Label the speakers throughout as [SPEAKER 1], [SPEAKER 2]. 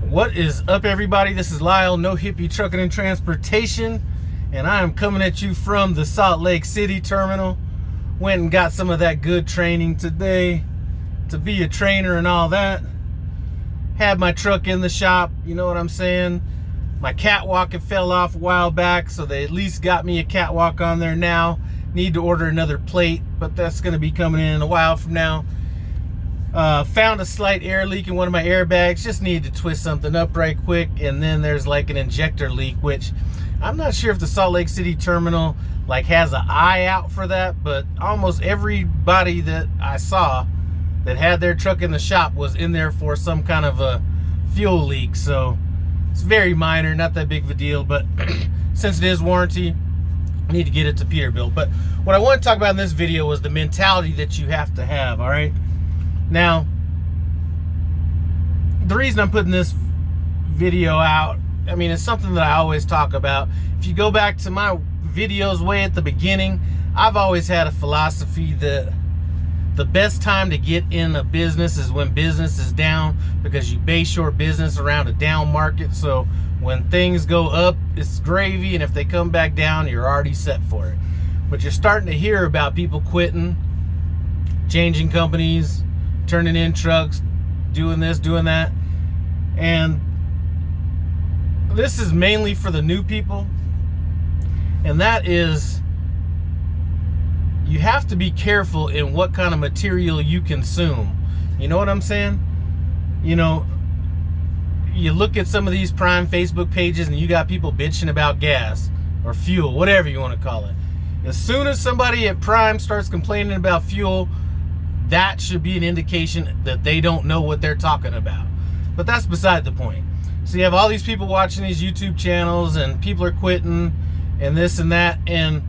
[SPEAKER 1] What is up, everybody? This is Lyle, No Hippie Trucking and Transportation, and I am coming at you from the Salt Lake City terminal. Went and got some of that good training today to be a trainer and all that. Had my truck in the shop, you know what I'm saying? My catwalk had fell off a while back, so they at least got me a catwalk on there now. Need to order another plate, but that's going to be coming in a while from now. Found a slight air leak in one of my airbags. Just needed to twist something up right quick. And then there's like an injector leak, which I'm not sure if the Salt Lake City terminal like has an eye out for that, but almost everybody that I saw that had their truck in the shop was in there for some kind of a fuel leak. So it's very minor, not that big of a deal, but since it is warranty, I need to get it to Peterbilt. But what I want to talk about in this video was the mentality that you have to have, all right? Now, the reason I'm putting this video out, I mean, it's something that I always talk about. If you go back to my videos way at the beginning, I've always had a philosophy that the best time to get in a business is when business is down, because you base your business around a down market. So when things go up, it's gravy, and if they come back down, you're already set for it. But you're starting to hear about people quitting, changing companies, turning in trucks, doing this, doing that. And this is mainly for the new people. And that is, you have to be careful in what kind of material you consume. You know what I'm saying? You know, you look at some of these Prime Facebook pages and you got people bitching about gas or fuel, whatever you want to call it. As soon as somebody at Prime starts complaining about fuel, that should be an indication that they don't know what they're talking about. But that's beside the point. So you have all these people watching these YouTube channels and people are quitting and this and that. And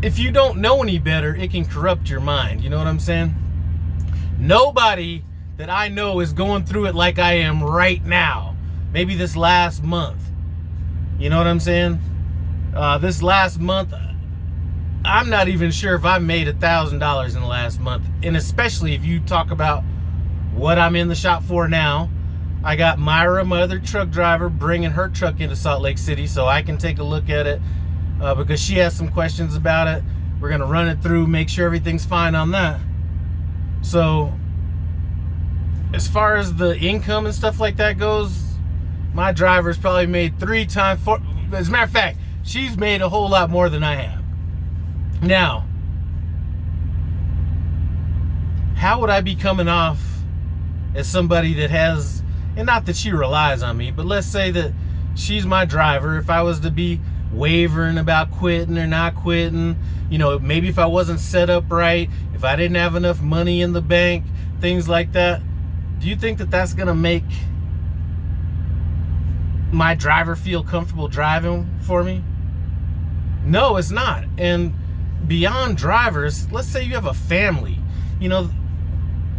[SPEAKER 1] if you don't know any better, it can corrupt your mind. You know what I'm saying? Nobody that I know is going through it like I am right now. Maybe this last month. You know what I'm saying? This last month, I'm not even sure if I made $1,000 in the last month. And especially if you talk about what I'm in the shop for now. I got Myra, my other truck driver, bringing her truck into Salt Lake City so I can take a look at it because she has some questions about it. We're going to run it through, make sure everything's fine on that. So as far as the income and stuff like that goes, my driver's probably made 3 times, 4. As a matter of fact, she's made a whole lot more than I have. Now, how would I be coming off as somebody that has, and not that she relies on me, but let's say that she's my driver. If I was to be wavering about quitting or not quitting, you know, maybe if I wasn't set up right, if I didn't have enough money in the bank, things like that, do you think that that's going to make my driver feel comfortable driving for me? No, it's not. And beyond drivers, let's say you have a family. You know,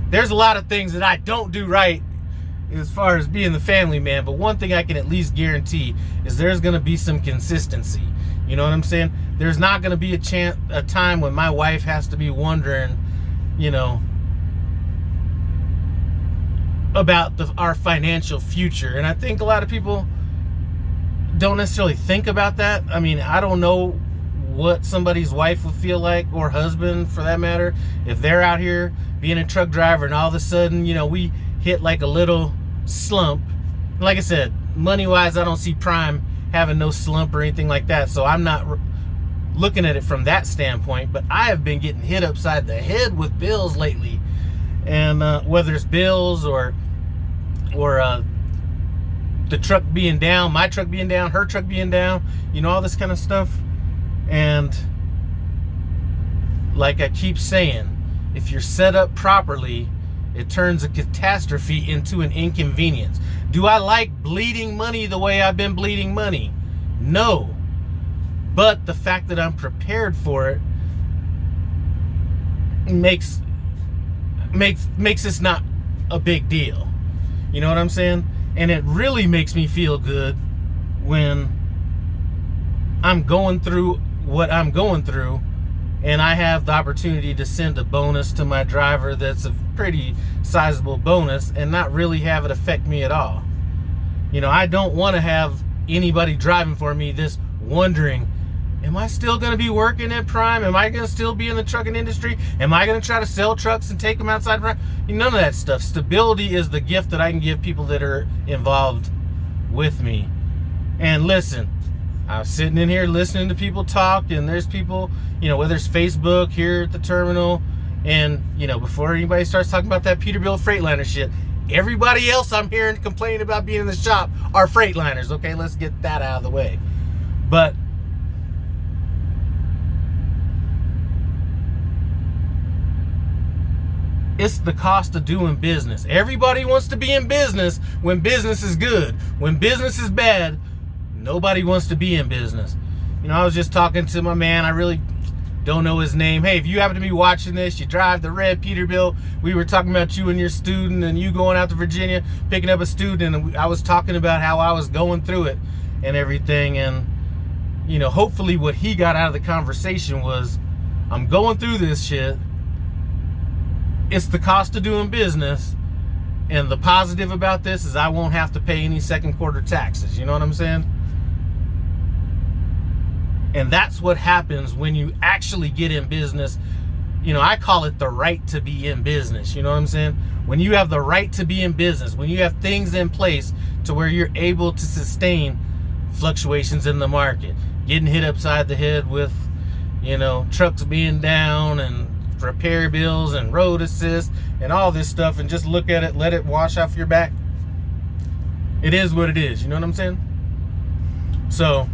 [SPEAKER 1] there's a lot of things that I don't do right as far as being the family man, but one thing I can at least guarantee is there's going to be some consistency. You know what I'm saying? There's not going to be a time when my wife has to be wondering, you know, about our financial future. And I think a lot of people don't necessarily think about that. I mean, I don't know what somebody's wife would feel like, or husband for that matter, if they're out here being a truck driver and all of a sudden, you know, we hit like a little slump. Like I said, money wise, I don't see Prime having no slump or anything like that, so I'm not looking at it from that standpoint. But I have been getting hit upside the head with bills lately, and whether it's bills or the truck being down, my truck being down, her truck being down, you know, all this kind of stuff. And like I keep saying, if you're set up properly, it turns a catastrophe into an inconvenience. Do I like bleeding money the way I've been bleeding money? No. But the fact that I'm prepared for it makes this not a big deal. You know what I'm saying? And it really makes me feel good when I'm going through what I'm going through and I have the opportunity to send a bonus to my driver that's a pretty sizable bonus and not really have it affect me at all. You know, I don't want to have anybody driving for me this wondering, am I still going to be working at Prime? Am I going to still be in the trucking industry? Am I going to try to sell trucks and take them outside Prime? None of that stuff. Stability is the gift that I can give people that are involved with me. And listen, I was sitting in here listening to people talk, and there's people, you know, whether it's Facebook here at the terminal, and, you know, before anybody starts talking about that Peterbilt Freightliner shit, everybody else I'm hearing complaining about being in the shop are Freightliners. Okay, let's get that out of the way. But it's the cost of doing business. Everybody wants to be in business when business is good. When business is bad, nobody wants to be in business. You know, I was just talking to my man. I really don't know his name. Hey, if you happen to be watching this, you drive the red Peterbilt. We were talking about you and your student and you going out to Virginia, picking up a student. And I was talking about how I was going through it and everything. And, you know, hopefully what he got out of the conversation was, I'm going through this shit. It's the cost of doing business. And the positive about this is I won't have to pay any second quarter taxes. You know what I'm saying? And that's what happens when you actually get in business. You know, I call it the right to be in business. You know what I'm saying? When you have the right to be in business, when you have things in place to where you're able to sustain fluctuations in the market, getting hit upside the head with, you know, trucks being down and repair bills and road assist and all this stuff, and just look at it, let it wash off your back. It is what it is. You know what I'm saying? So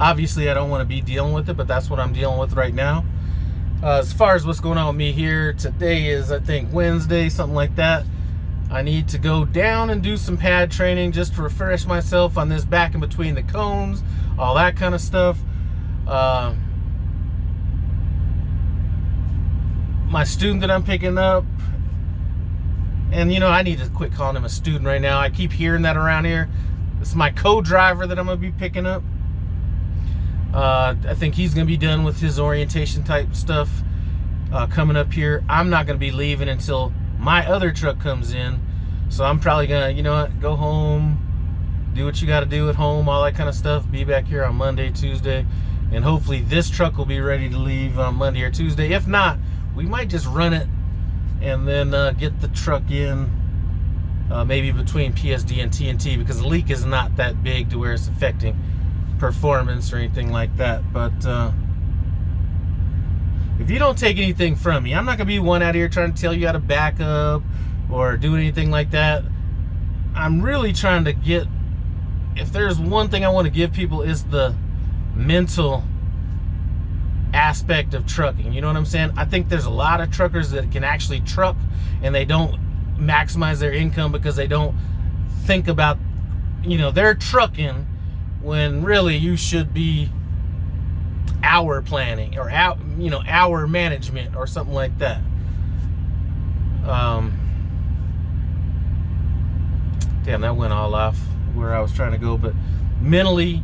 [SPEAKER 1] obviously, I don't want to be dealing with it, but that's what I'm dealing with right now. As far as what's going on with me here, today is, I think, Wednesday, something like that. I need to go down and do some pad training just to refresh myself on this back in between the cones, all that kind of stuff. My student that I'm picking up, and, you know, I need to quit calling him a student right now. I keep hearing that around here. This is my co-driver that I'm going to be picking up. I think he's going to be done with his orientation type stuff coming up here. I'm not going to be leaving until my other truck comes in. So I'm probably going to, you know what, go home, do what you got to do at home, all that kind of stuff. Be back here on Monday, Tuesday. And hopefully this truck will be ready to leave on Monday or Tuesday. If not, we might just run it and then get the truck in maybe between PSD and TNT, because the leak is not that big to where it's affecting performance or anything like that. But if you don't take anything from me, I'm not gonna be one out here trying to tell you how to back up or do anything like that. I'm really trying to get, if there's one thing I want to give people, is the mental aspect of trucking. You know what I'm saying? I think there's a lot of truckers that can actually truck and they don't maximize their income because they don't think about, you know, they're trucking when really you should be hour planning or hour management or something like that. Damn, that went all off where I was trying to go. But mentally,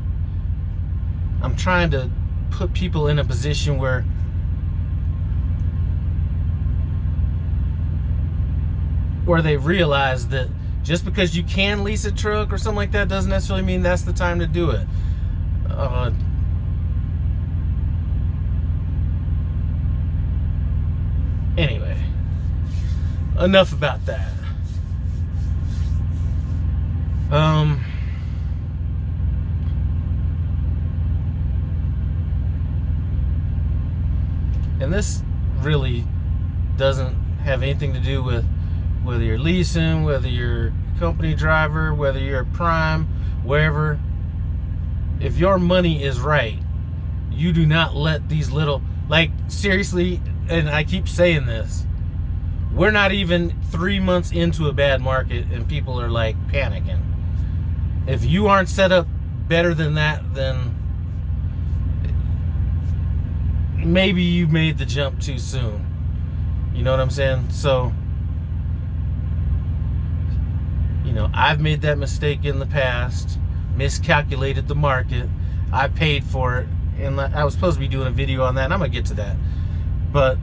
[SPEAKER 1] I'm trying to put people in a position where they realize that just because you can lease a truck or something like that doesn't necessarily mean that's the time to do it. Anyway, enough about that. And this really doesn't have anything to do with whether you're leasing, whether you're a company driver, whether you're a prime, wherever. If your money is right, you do not let these little, like, seriously, and I keep saying this, we're not even 3 months into a bad market and people are like panicking. If you aren't set up better than that, then maybe you made the jump too soon. You know what I'm saying? So, you know, I've made that mistake in the past, miscalculated the market. I paid for it and I was supposed to be doing a video on that, and I'm gonna get to that. But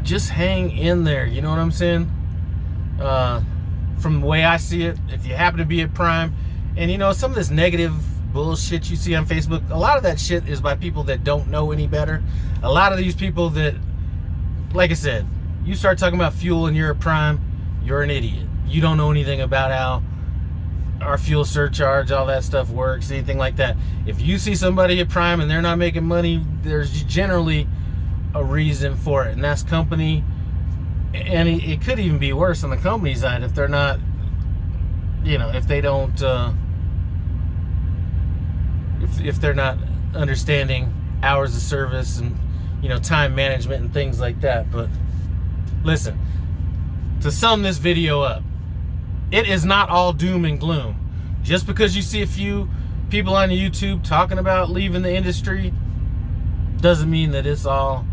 [SPEAKER 1] just hang in there, you know what I'm saying? From the way I see it, if you happen to be at Prime, and you know, some of this negative bullshit you see on Facebook, a lot of that shit is by people that don't know any better. A lot of these people that, like I said, you start talking about fuel and you're a Prime, you're an idiot. You don't know anything about how our fuel surcharge, all that stuff works, anything like that. If you see somebody at Prime and they're not making money, there's generally a reason for it, and that's company. And it could even be worse on the company side if they're not, you know, if they don't, if they're not understanding hours of service and, you know, time management and things like that. But listen, to sum this video up, it is not all doom and gloom. Just because you see a few people on YouTube talking about leaving the industry doesn't mean that it's all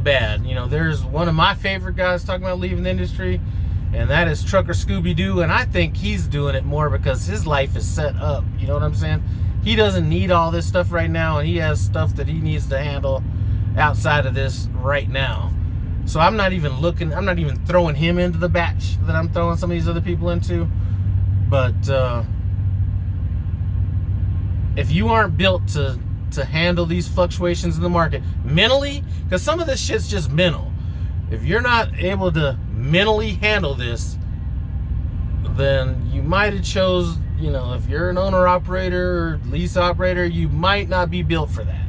[SPEAKER 1] bad. You know, there's one of my favorite guys talking about leaving the industry, and that is Trucker Scooby-Doo, and I think he's doing it more because his life is set up. You know what I'm saying? He doesn't need all this stuff right now, and he has stuff that he needs to handle outside of this right now. So I'm not even throwing him into the batch that I'm throwing some of these other people into. But if you aren't built to handle these fluctuations in the market mentally, because some of this shit's just mental. If you're not able to mentally handle this, then you might have chose, you know, if you're an owner operator or lease operator, you might not be built for that.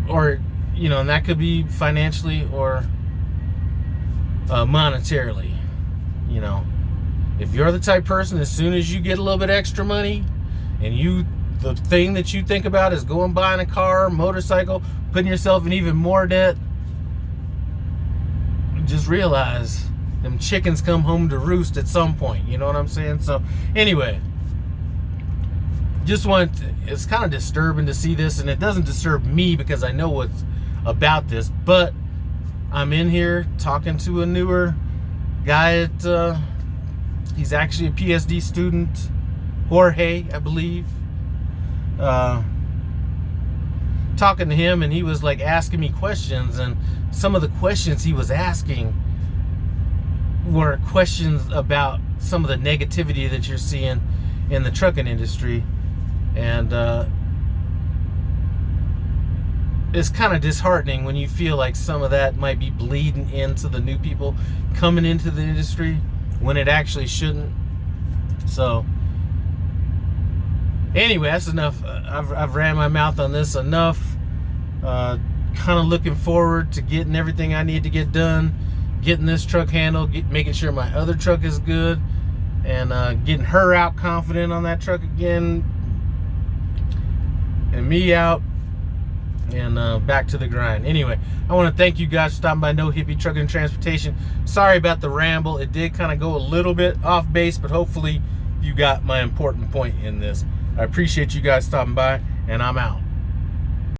[SPEAKER 1] Or, you know, and that could be financially or monetarily. You know, if you're the type person, as soon as you get a little bit extra money and the thing that you think about is going buying a car, motorcycle, putting yourself in even more debt, just realize them chickens come home to roost at some point. You know what I'm saying? So anyway, it's kind of disturbing to see this, and it doesn't disturb me because I know what's about this, but I'm in here talking to a newer guy at, he's actually a PSD student, Jorge, I believe. Talking to him, and he was like asking me questions, and some of the questions he was asking were questions about some of the negativity that you're seeing in the trucking industry, and it's kind of disheartening when you feel like some of that might be bleeding into the new people coming into the industry when it actually shouldn't. So anyway, that's enough. I've ran my mouth on this enough. Kind of looking forward to getting everything I need to get done, getting this truck handled, making sure my other truck is good, and getting her out confident on that truck again, and me out, and back to the grind. Anyway, I want to thank you guys for stopping by No Hippie Trucking and Transportation. Sorry about the ramble. It did kind of go a little bit off base, but hopefully you got my important point in this. I appreciate you guys stopping by, and I'm out.